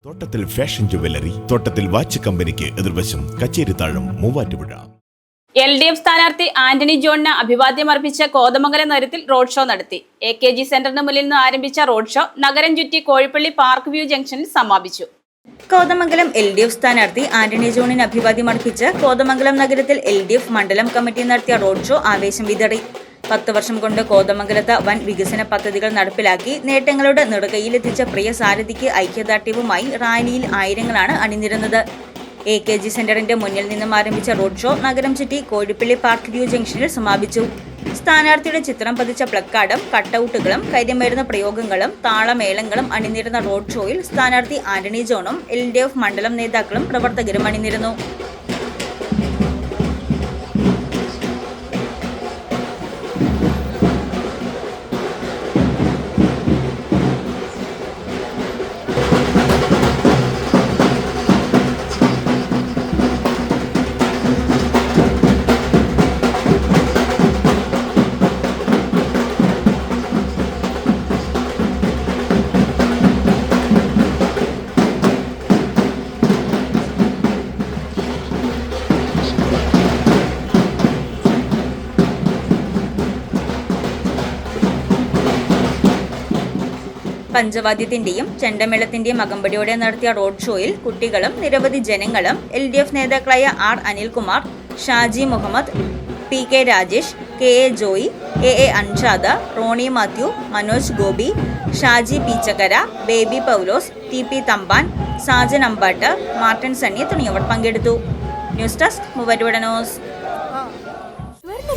തോട്ടത്തിൽ fashion jewellery, തോട്ടത്തിൽ watch കമ്പനിക്ക് എതിർവശം, കച്ചേരിത്താഴം, മൂവാറ്റുപുഴ. LDF സ്ഥാനാർത്ഥി ആന്റണി ജോണിന് അഭിവാദ്യമർപ്പിച്ച കോതമംഗലം നഗരത്തിൽ റോഡ് ഷോ നടത്തി. AKG സെന്ററിന് മുന്നിൽ നിന്ന് ആരംഭിച്ച റോഡ് ഷോ നഗരം ചുറ്റി കോഴിപ്പള്ളി പാർക്ക് വ്യൂ ജംഗ്ഷനിൽ സമാപിച്ചു. കോതമംഗലം LDF സ്ഥാനാർത്ഥി ആന്റണി ജോണിന് അഭിവാദ്യമർപ്പിച്ച് കോതമംഗലം നഗരത്തിൽ LDF മണ്ഡലം കമ്മിറ്റി നടത്തിയ റോഡ് ഷോ ആവേശം വിതറി. 10 വർഷം കൊണ്ട് കോതമംഗലത്ത് വൻ വികസന പദ്ധതികൾ നടപ്പിലാക്കി നേട്ടങ്ങളുടെ നെടുകയിലെത്തിച്ച പ്രിയ സാരഥിക്ക് ഐക്യദാർഢ്യവുമായി റാലിയിൽ ആയിരങ്ങളാണ് അണിനിരന്നത്. AKG സെന്ററിന്റെ മുന്നിൽ നിന്നും ആരംഭിച്ച റോഡ് ഷോ നഗരം ചുറ്റി കോഴിപ്പള്ളി പാർക്ക് വ്യൂ ജംഗ്ഷനിൽ സമാപിച്ചു. സ്ഥാനാർത്ഥിയുടെ ചിത്രം പതിച്ച പ്ലക്കാർഡും കട്ടൌട്ടുകളും കരിമരുന്ന് പ്രയോഗങ്ങളും താളമേളങ്ങളും അണിനിരുന്ന റോഡ് ഷോയിൽ സ്ഥാനാർത്ഥി ആന്റണി ജോണും LDF മണ്ഡലം നേതാക്കളും പ്രവർത്തകരും അണിനിരന്നു. പഞ്ചവാദ്യത്തിന്റെയും ചെണ്ടമേളത്തിന്റെയും അകമ്പടിയോടെ നടത്തിയ റോഡ് ഷോയിൽ കുട്ടികളും നിരവധി ജനങ്ങളും LDF നേതാക്കളായ R. Anilkumar, Shaji Muhammad, PK Rajesh, KA Joy, AA Anshad, Roni Mathew, Manoj Gopi, Shaji Peechakkara, Baby Paulose, TP Thampan, Sajan Ambatt, Martin Sunny തുടങ്ങിയവർ പങ്കെടുത്തു. News desk Muvattupuzha news.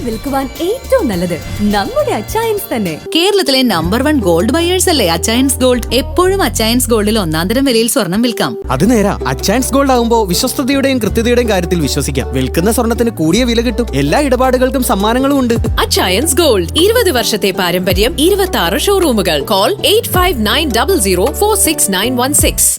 വിൽക്കുവാൻ ഏറ്റവും നല്ലത് നമ്മുടെ അച്ചയൻസ് തന്നെ. കേരളത്തിലെ നമ്പർ 1 ഗോൾഡ് ബയേഴ്സ് അല്ലേ അച്ചയൻസ് ഗോൾഡ്. എപ്പോഴും അച്ചയൻസ് ഗോൾഡിൽ ഒന്നാന്തരം വിലയിൽ സ്വർണം വിൽക്കാം. അത് നേരാ. അച്ചയൻസ് ഗോൾഡ് ആകുമ്പോൾ വിശ്വസ്തതയുടെയും കൃത്യതയുടെയും കാര്യത്തിൽ വിശ്വസിക്കാം. വിൽക്കുന്ന സ്വർണത്തിന് കൂടിയ വില കിട്ടും. എല്ലാ ഇടപാടുകൾക്കും സമ്മാനങ്ങളും ഉണ്ട്. അച്ചയൻസ് ഗോൾഡ് 20 വർഷത്തെ പാരമ്പര്യം, 26 ഷോറൂമുകൾ. കോൾ 8590046916.